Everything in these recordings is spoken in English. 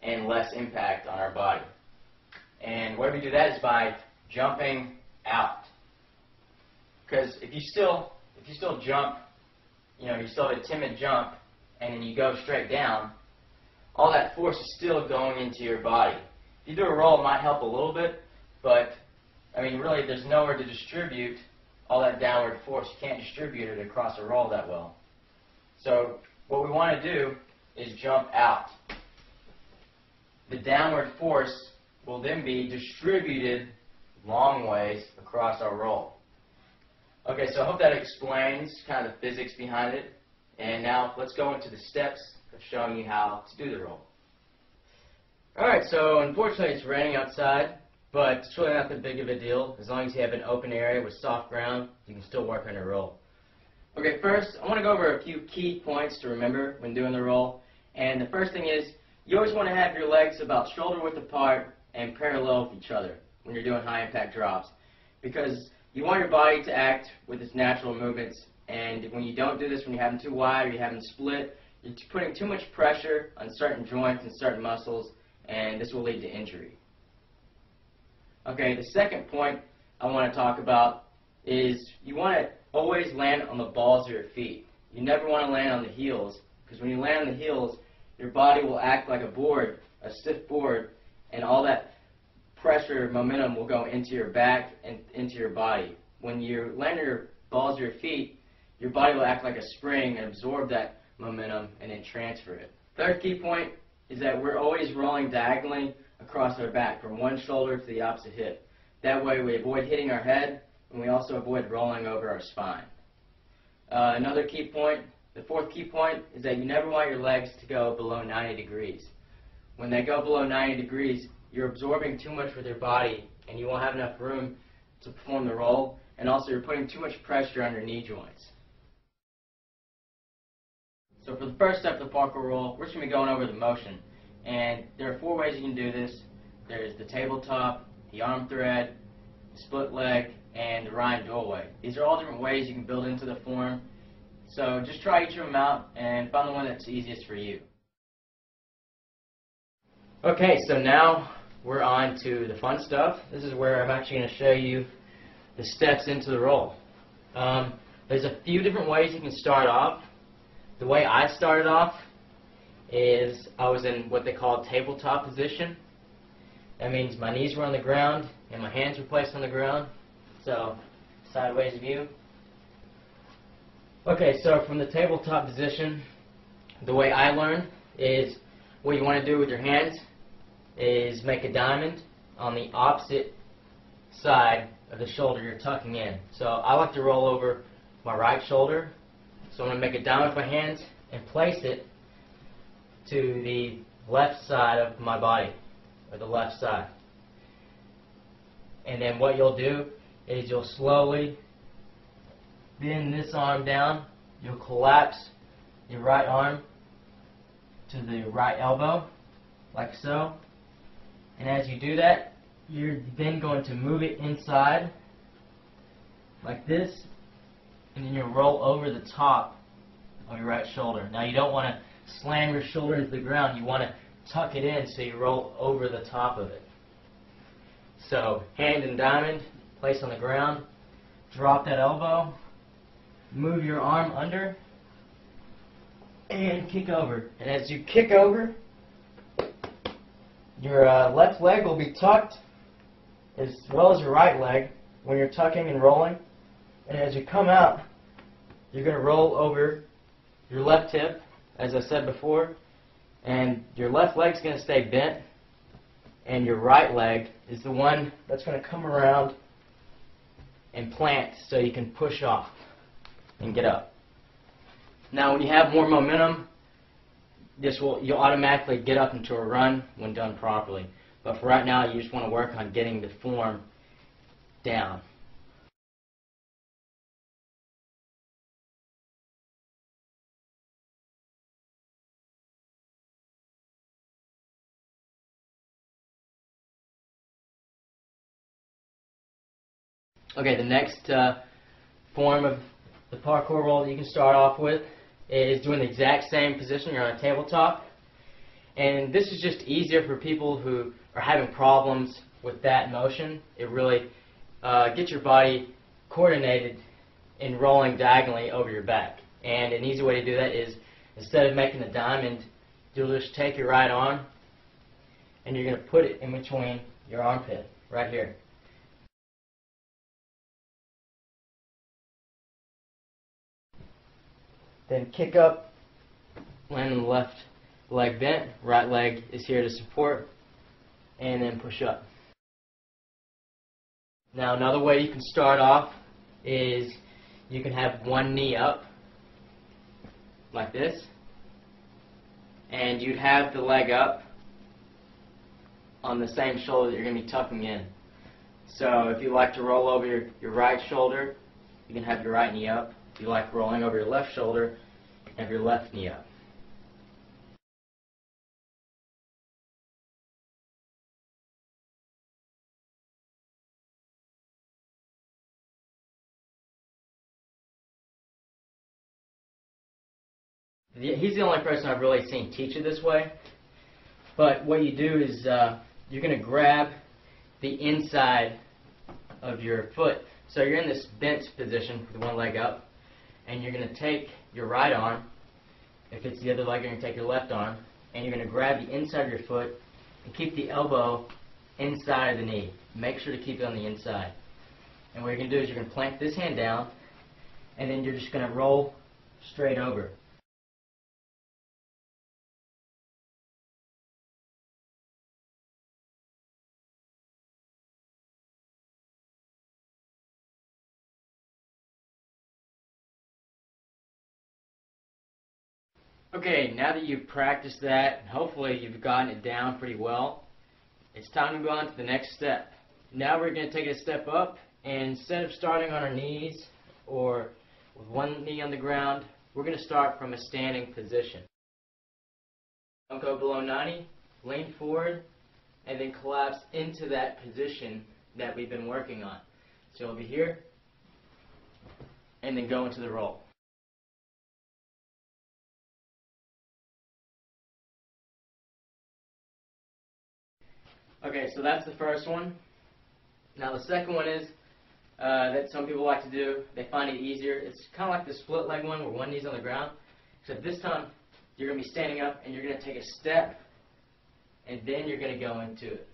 and less impact on our body. And way we do that is by jumping out. Because if you still jump, you still have a timid jump, and then you go straight down, all that force is still going into your body. If you do a roll, it might help a little bit, but I mean, really, there's nowhere to distribute all that downward force. You can't distribute it across a roll that well. So what we want to do is jump out. The downward force will then be distributed long ways across our roll. Okay, so I hope that explains kind of the physics behind it. And now let's go into the steps of showing you how to do the roll. Alright, so unfortunately it's raining outside, but it's really not that big of a deal. As long as you have an open area with soft ground, you can still work on your roll. Okay, first I want to go over a few key points to remember when doing the roll. And the first thing is, you always want to have your legs about shoulder width apart and parallel with each other when you're doing high impact drops. Because you want your body to act with its natural movements, and when you don't do this, when you have them too wide or you have them split, you're putting too much pressure on certain joints and certain muscles, and this will lead to injury. Okay, the second point I want to talk about is you want to always land on the balls of your feet. You never want to land on the heels, because when you land on the heels, your body will act like a board, a stiff board, and all that pressure, momentum will go into your back and into your body. When you land your balls of your feet, your body will act like a spring and absorb that momentum and then transfer it. Third key point is that we're always rolling diagonally across our back from one shoulder to the opposite hip. That way we avoid hitting our head, and we also avoid rolling over our spine. Another key point, the fourth key point, is that you never want your legs to go below 90 degrees. When they go below 90 degrees, you're absorbing too much with your body, and you won't have enough room to perform the roll, and also you're putting too much pressure on your knee joints. So for the first step of the parkour roll, we're just going to be going over the motion. And there are 4 ways you can do this. There's the tabletop, the arm thread, the split leg, and the Ryan doorway. These are all different ways you can build into the form. So just try each of them out and find the one that's easiest for you. Okay, so now we're on to the fun stuff. This is where I'm actually going to show you the steps into the roll. There's a few different ways you can start off. The way I started off is I was in what they call tabletop position. That means my knees were on the ground and my hands were placed on the ground. So, sideways view. Okay, so from the tabletop position, the way I learned is what you want to do with your hands is make a diamond on the opposite side of the shoulder you're tucking in. So I like to roll over my right shoulder. So I'm going to make a diamond with my hands and place it to the left side of my body, or the left side. And then what you'll do is you'll slowly bend this arm down. You'll collapse your right arm to the right elbow, like so. And as you do that, you're then going to move it inside, like this, and then you'll roll over the top of your right shoulder. Now you don't want to slam your shoulder into the ground. You want to tuck it in so you roll over the top of it. So hand and diamond, place on the ground, drop that elbow, move your arm under, and kick over. And as you kick over, your left leg will be tucked as well as your right leg when you're tucking and rolling. And as you come out, you're going to roll over your left hip, as I said before, and your left leg's going to stay bent, and your right leg is the one that's going to come around and plant so you can push off and get up. Now when you have more momentum, you'll automatically get up into a run when done properly. But for right now, you just want to work on getting the form down. Okay, the next form of the parkour roll that you can start off with is doing the exact same position. You're on a tabletop, And this is just easier for people who are having problems with that motion. It really gets your body coordinated in rolling diagonally over your back. And an easy way to do that is, instead of making a diamond, you'll just take your right arm and you're going to put it in between your armpit, right here. Then kick up, land on the left leg bent, right leg is here to support, and then push up. Now another way you can start off is you can have one knee up, like this, and you'd have the leg up on the same shoulder that you're going to be tucking in. So if you like to roll over your right shoulder, you can have your right knee up. If you like rolling over your left shoulder, have your left knee up. He's the only person I've really seen teach it this way. But what you do is you're going to grab the inside of your foot. So you're in this bent position with one leg up, and you're going to take your right arm. If it's the other leg, you're going to take your left arm, and you're going to grab the inside of your foot and keep the elbow inside of the knee. Make sure to keep it on the inside. And what you're going to do is you're going to plank this hand down, and then you're just going to roll straight over. Okay, now that you've practiced that, and hopefully you've gotten it down pretty well, it's time to go on to the next step. Now we're going to take a step up, and instead of starting on our knees or with one knee on the ground, we're going to start from a standing position. Don't go below 90, lean forward, and then collapse into that position that we've been working on. So you'll be here, and then go into the roll. Okay, so that's the first one. Now the second one is that some people like to do. They find it easier. It's kind of like the split leg one where one knee's on the ground. Except this time you're going to be standing up and you're going to take a step and then you're going to go into it.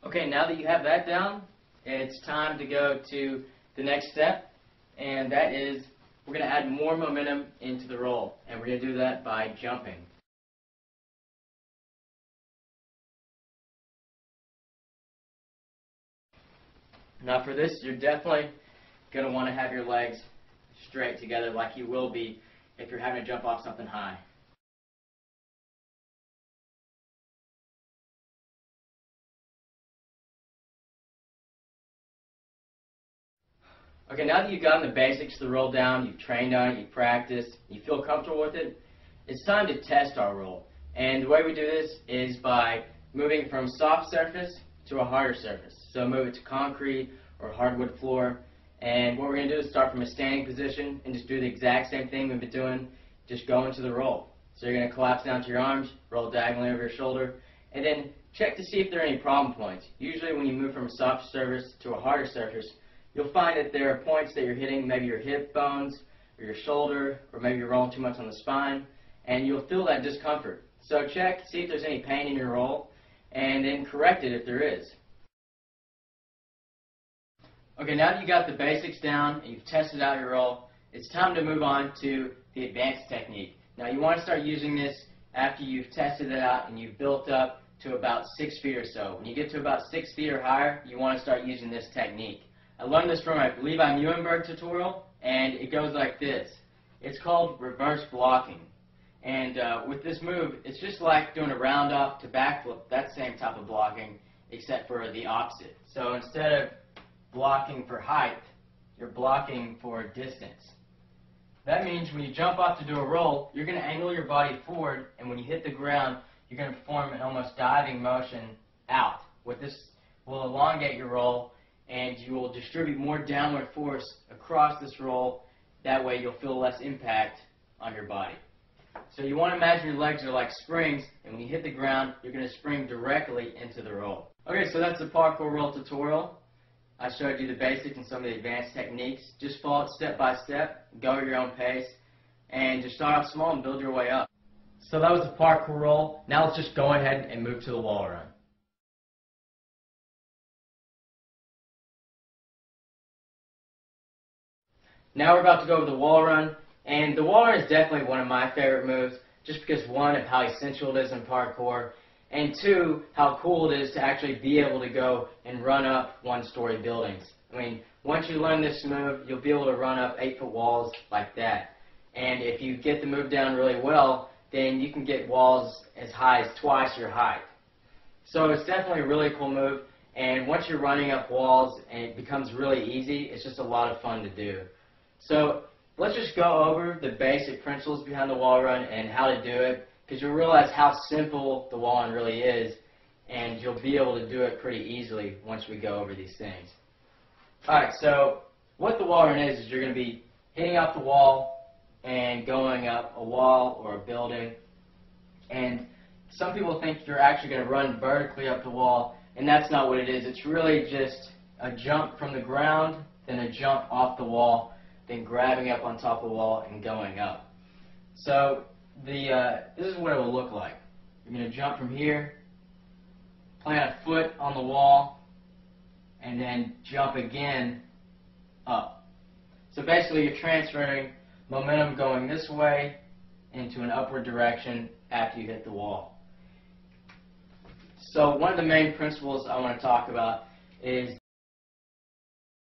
Okay, now that you have that down, it's time to go to the next step, and that is we're going to add more momentum into the roll, and we're going to do that by jumping. Now for this, you're definitely going to want to have your legs straight together like you will be if you're having to jump off something high. Okay, now that you've gotten the basics of the roll down, you've trained on it, you've practiced, you feel comfortable with it, it's time to test our roll. And the way we do this is by moving from soft surface to a harder surface. So move it to concrete or hardwood floor. And what we're going to do is start from a standing position and just do the exact same thing we've been doing, just go into the roll. So you're going to collapse down to your arms, roll diagonally over your shoulder, and then check to see if there are any problem points. Usually when you move from a soft surface to a harder surface, you'll find that there are points that you're hitting, maybe your hip bones or your shoulder, or maybe you're rolling too much on the spine, and you'll feel that discomfort. So check, see if there's any pain in your roll, and then correct it if there is. Okay, now that you got the basics down and you've tested out your roll, it's time to move on to the advanced technique. Now you want to start using this after you've tested it out and you've built up to about 6 feet or so. When you get to about 6 feet or higher, you want to start using this technique. I learned this from a Levi Muhlenberg tutorial, and it goes like this. It's called reverse blocking. And with this move, it's just like doing a round off to backflip, that same type of blocking, except for the opposite. So instead of blocking for height, you're blocking for distance. That means when you jump off to do a roll, you're going to angle your body forward, and when you hit the ground, you're going to perform an almost diving motion out. What this will elongate your roll, and you will distribute more downward force across this roll. That way you'll feel less impact on your body. So you want to imagine your legs are like springs, and when you hit the ground, you're going to spring directly into the roll. Okay, so that's the parkour roll tutorial. I showed you the basics and some of the advanced techniques. Just follow it step by step, go at your own pace, and just start off small and build your way up. So that was the parkour roll. Now let's just go ahead and move to the wall run. Now we're about to go over the wall run, and the wall run is definitely one of my favorite moves, just because one, of how essential it is in parkour, and two, how cool it is to actually be able to go and run up one-story buildings. I mean, once you learn this move, you'll be able to run up 8-foot walls like that. And if you get the move down really well, then you can get walls as high as twice your height. So it's definitely a really cool move, and once you're running up walls and it becomes really easy, it's just a lot of fun to do. So let's just go over the basic principles behind the wall run and how to do it, because you'll realize how simple the wall run really is, and you'll be able to do it pretty easily once we go over these things. Alright, so what the wall run is you're going to be hitting off the wall and going up a wall or a building, and some people think you're actually going to run vertically up the wall, and that's not what it is. It's really just a jump from the ground, then a jump off the wall, then grabbing up on top of the wall and going up. So this is what it will look like. You're going to jump from here, plant a foot on the wall, and then jump again up. So basically you're transferring momentum going this way into an upward direction after you hit the wall. So one of the main principles I want to talk about is